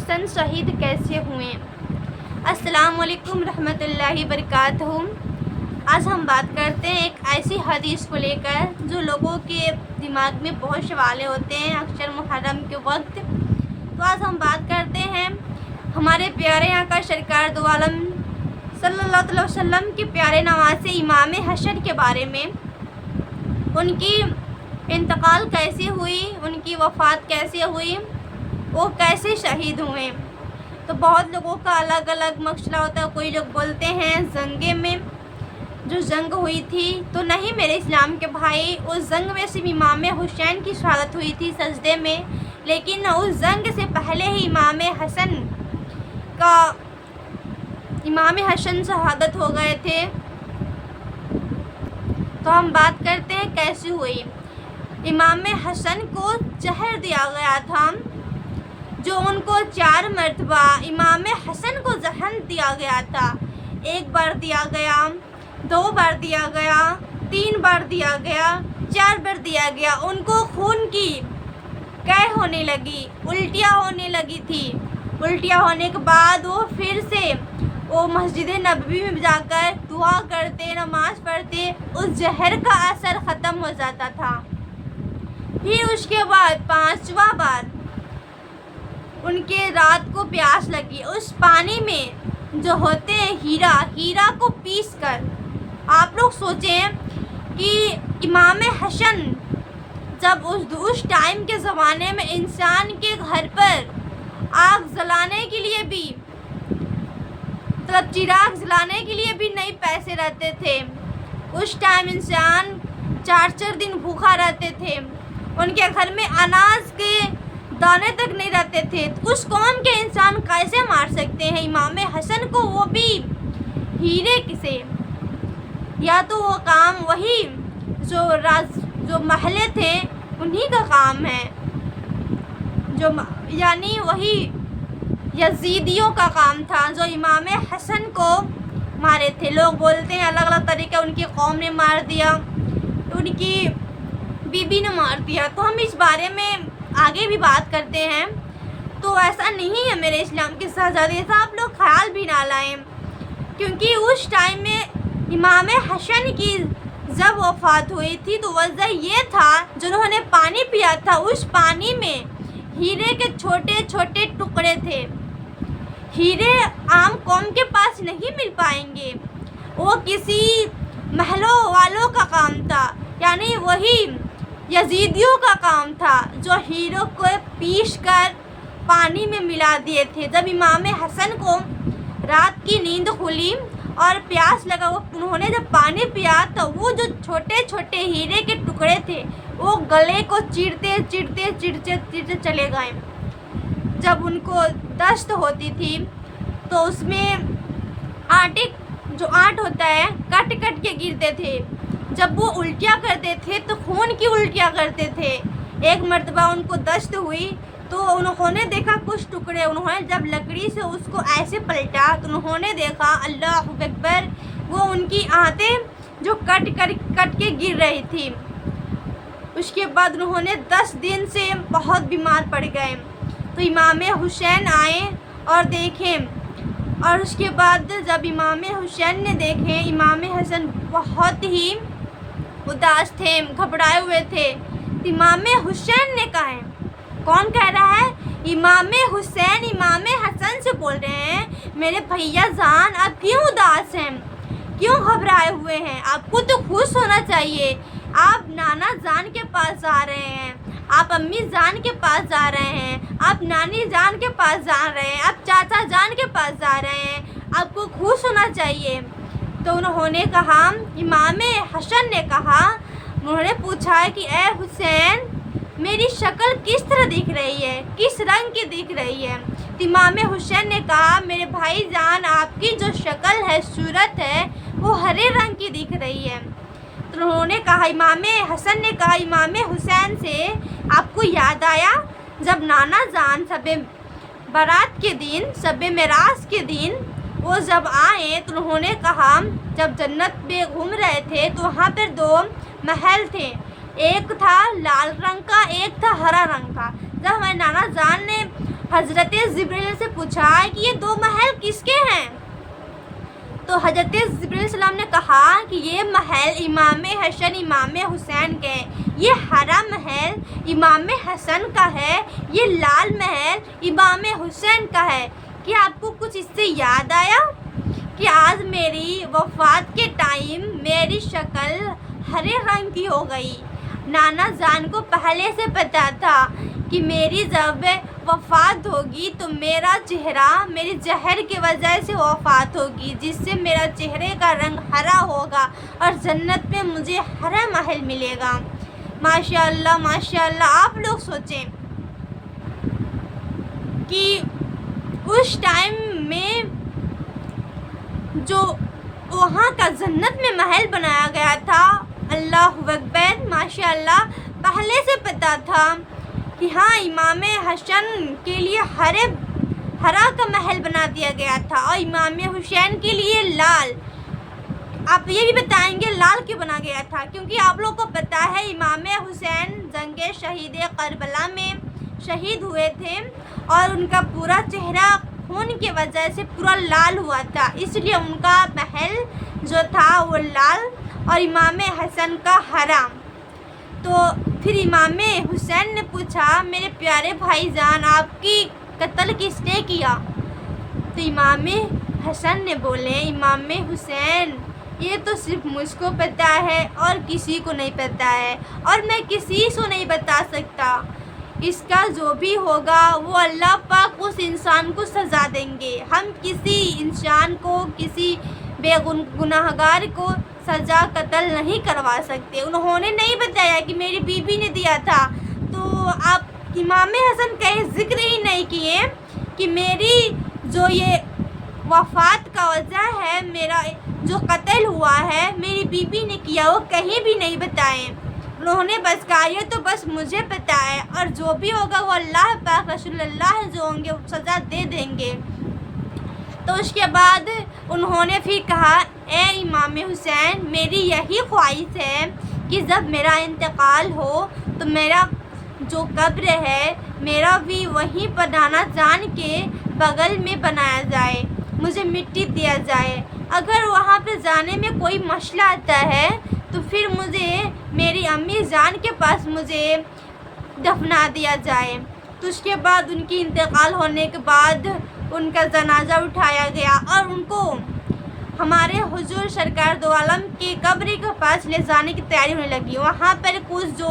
حسن شہید کیسے ہوئے؟ السلام علیکم رحمۃ اللہ وبرکاتہ۔ آج ہم بات کرتے ہیں ایک ایسی حدیث کو لے کر جو لوگوں کے دماغ میں بہت سوالے ہوتے ہیں اکثر محرم کے وقت۔ تو آج ہم بات کرتے ہیں ہمارے پیارے آقا سرکار دو عالم صلی اللہ علیہ وسلم کے پیارے نواسے امام حسن کے بارے میں۔ ان کی انتقال کیسے ہوئی، ان کی وفات کیسے ہوئی، وہ کیسے شہید ہوئے۔ تو بہت لوگوں کا الگ الگ مسئلہ ہوتا ہے۔ کوئی لوگ بولتے ہیں جنگے میں جو جنگ ہوئی تھی، تو نہیں میرے اسلام کے بھائی، اس جنگ میں صرف امام حسین کی شہادت ہوئی تھی سجدے میں، لیکن اس جنگ سے پہلے ہی امام حسن شہادت ہو گئے تھے۔ تو ہم بات کرتے ہیں کیسی ہوئی۔ امام حسن کو زہر دیا گیا تھا، جو ان کو 4 مرتبہ امام حسن کو زہر دیا گیا تھا۔ 1 بار دیا گیا، 2 بار دیا گیا، 3 بار دیا گیا، 4 بار دیا گیا۔ ان کو خون کی قے ہونے لگی، الٹیاں ہونے لگی تھی۔ الٹیاں ہونے کے بعد وہ پھر سے مسجد نبوی میں جا کر دعا کرتے، نماز پڑھتے، اس زہر کا اثر ختم ہو جاتا تھا۔ پھر اس کے بعد 5واں بار ان کے رات کو پیاس لگی، اس پانی میں جو ہوتے ہیں ہیرا کو پیس کر۔ آپ لوگ سوچیں کہ امام حسن جب اس ٹائم کے زمانے میں انسان کے گھر پر آگ جلانے کے لیے بھی چراغ جلانے کے لیے بھی نہیں پیسے رہتے تھے، اس ٹائم انسان 4 دن بھوکا رہتے تھے، ان کے گھر میں اناج کے دانے تک نہیں رہتے تھے۔ اس قوم کے انسان کیسے مار سکتے ہیں امام حسن کو، وہ بھی ہیرے سے؟ یا تو وہ کام وہی جو محلے تھے انہی کا کام ہے، یعنی وہی یزیدیوں کا کام تھا جو امام حسن کو مارے تھے۔ لوگ بولتے ہیں الگ الگ طریقے، ان کی قوم نے مار دیا، ان کی بیوی نے مار دیا۔ تو ہم اس بارے میں آگے بھی بات کرتے ہیں۔ تو ایسا نہیں ہے میرے اسلام کے شہزادے، ایسا آپ لوگ خیال بھی نہ لائیں، کیونکہ اس ٹائم میں امام حسن کی جب وفات ہوئی تھی تو وجہ یہ تھا جنہوں نے پانی پیا تھا، اس پانی میں ہیرے کے چھوٹے چھوٹے ٹکڑے تھے۔ ہیرے عام قوم کے پاس نہیں مل پائیں گے، وہ کسی محلوں والوں کا کام تھا، یعنی وہی یزیدیوں کا کام تھا جو ہیروں کو پیس کر پانی میں ملا دیے تھے۔ جب امام حسن کو رات کی نیند کھلی اور پیاس لگا، انہوں نے جب پانی پیا تو وہ جو چھوٹے چھوٹے ہیرے کے ٹکڑے تھے وہ گلے کو چیرتے چلے گئے۔ جب ان کو دست ہوتی تھی تو اس میں آٹ ہوتا ہے، کٹ کے گرتے تھے۔ جب وہ الٹیاں کرتے تھے تو خون کی الٹیاں کرتے تھے۔ ایک مرتبہ ان کو دست ہوئی تو انہوں نے دیکھا کچھ ٹکڑے، انہوں نے جب لکڑی سے اس کو ایسے پلٹا تو انہوں نے دیکھا اللہ اکبر، وہ ان کی آنتیں جو کٹ کے گر رہی تھی۔ اس کے بعد انہوں نے 10 دن سے بہت بیمار پڑ گئے۔ تو امام حسین آئے اور دیکھیں، اور اس کے بعد جب امام حسین نے دیکھے، امام حسن بہت ہی اداس تھے، گھبرائے ہوئے تھے۔ امام حسین نے کہا ہے، کون کہہ رہا ہے؟ امام حسین امام حسن سے بول رہے ہیں، میرے بھیا جان آپ کیوں اداس ہیں، کیوں گھبرائے ہوئے ہیں؟ آپ کو تو خوش ہونا چاہیے، آپ نانا جان کے پاس جا رہے ہیں، آپ امی جان کے پاس جا رہے ہیں، آپ نانی جان کے پاس جا رہے ہیں، آپ چاچا جان کے پاس جا رہے ہیں، آپ کو خوش ہونا چاہیے۔ تو انہوں نے کہا، امام حسن نے کہا، انہوں نے پوچھا کہ اے حسین میری شکل کس طرح دکھ رہی ہے، کس رنگ کی دکھ رہی ہے؟ تو امام حسین نے کہا، میرے بھائی جان آپ کی جو شکل ہے، صورت ہے، وہ ہرے رنگ کی دکھ رہی ہے۔ تو انہوں نے کہا، امام حسن نے کہا امام حسین سے، آپ کو یاد آیا جب نانا جان شب برات کے دن، شب معراج کے دن وہ جب آئے تو انہوں نے کہا جب جنت میں گھوم رہے تھے تو وہاں پر 2 محل تھے، ایک تھا لال رنگ کا، ایک تھا ہرا رنگ کا۔ جب ہمارے نانا جان نے حضرت جبرائیل سے پوچھا کہ یہ 2 محل کس کے ہیں؟ تو حضرت جبرائیل علیہ السلام نے کہا کہ یہ محل امام حسن امام حسین کے ہیں، یہ ہرا محل امام حسن کا ہے، یہ لال محل امام حسین کا ہے۔ کیا آپ کو کچھ اس سے یاد آیا کہ آج میری وفات کے ٹائم میری شکل ہرے رنگ کی ہو گئی؟ نانا جان کو پہلے سے پتا تھا کہ میری جب وفات ہوگی تو میرا چہرہ میری زہر کی وجہ سے وفات ہوگی، جس سے میرا چہرے کا رنگ ہرا ہوگا اور جنت میں مجھے ہرا محل ملے گا۔ ماشاءاللہ ماشاءاللہ۔ آپ لوگ سوچیں کہ اس ٹائم میں جو وہاں کا جنت میں محل بنایا گیا تھا، اللہ اکبر ماشاءاللہ، پہلے سے پتا تھا کہ ہاں امام حسن کے لیے ہرا کا محل بنا دیا گیا تھا اور امام حسین کے لیے لال۔ آپ یہ بھی بتائیں گے لال کیوں بنا گیا تھا؟ کیونکہ آپ لوگوں کو پتا ہے امام حسین جنگ شہید کربلا میں شہید ہوئے تھے اور ان کا پورا چہرہ خون کی وجہ سے پورا لال ہوا تھا، اس لیے ان کا محل جو تھا وہ لال اور امام حسن کا ہرا۔ تو پھر امام حسین نے پوچھا میرے پیارے بھائی جان آپ کی قتل کس نے کیا؟ تو امام حسن نے بولے امام حسین یہ تو صرف مجھ کو پتا ہے اور کسی کو نہیں پتا ہے اور میں کسی کو نہیں بتا سکتا، اس کا جو بھی ہوگا وہ اللہ پاک اس انسان کو سزا دیں گے، ہم کسی انسان کو کسی بے گناہگار کو سزا قتل نہیں کروا سکتے۔ انہوں نے نہیں بتایا کہ میری بیوی نے دیا تھا، تو آپ امام حسن کا ذکر ہی نہیں کیے کہ میری جو یہ وفات کا وجہ ہے، میرا جو قتل ہوا ہے میری بیوی نے کیا، وہ کہیں بھی نہیں بتائے۔ انہوں نے بس کہا یہ تو بس مجھے پتا ہے اور جو بھی ہوگا وہ اللہ پاک رسول اللہ جو ہوں گے سزا دے دیں گے۔ تو اس کے بعد انہوں نے پھر کہا اے امام حسین میری یہی خواہش ہے کہ جب میرا انتقال ہو تو میرا جو قبر ہے میرا بھی وہیں پر نانا جان کے بغل میں بنایا جائے، مجھے مٹی دیا جائے، اگر وہاں پہ جانے میں کوئی مسئلہ آتا ہے تو پھر مجھے میری امی جان کے پاس مجھے دفنا دیا جائے۔ تو اس کے بعد ان کی انتقال ہونے کے بعد ان کا جنازہ اٹھایا گیا اور ان کو ہمارے حضور سرکار دو عالم کی قبر کے پاس لے جانے کی تیاری ہونے لگی۔ وہاں پر کچھ جو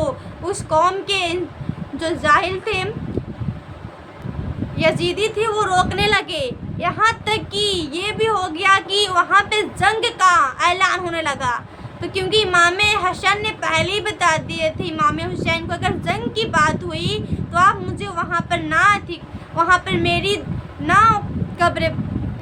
اس قوم کے جو جاہل تھے یزیدی تھی وہ روکنے لگے، یہاں تک کہ یہ بھی ہو گیا کہ وہاں پہ جنگ کا اعلان ہونے لگا۔ تو کیونکہ امام حسن نے پہلے ہی بتا دیے تھے امام حسین کو اگر جنگ کی بات ہوئی تو آپ مجھے وہاں پر وہاں پر میری نہ قبر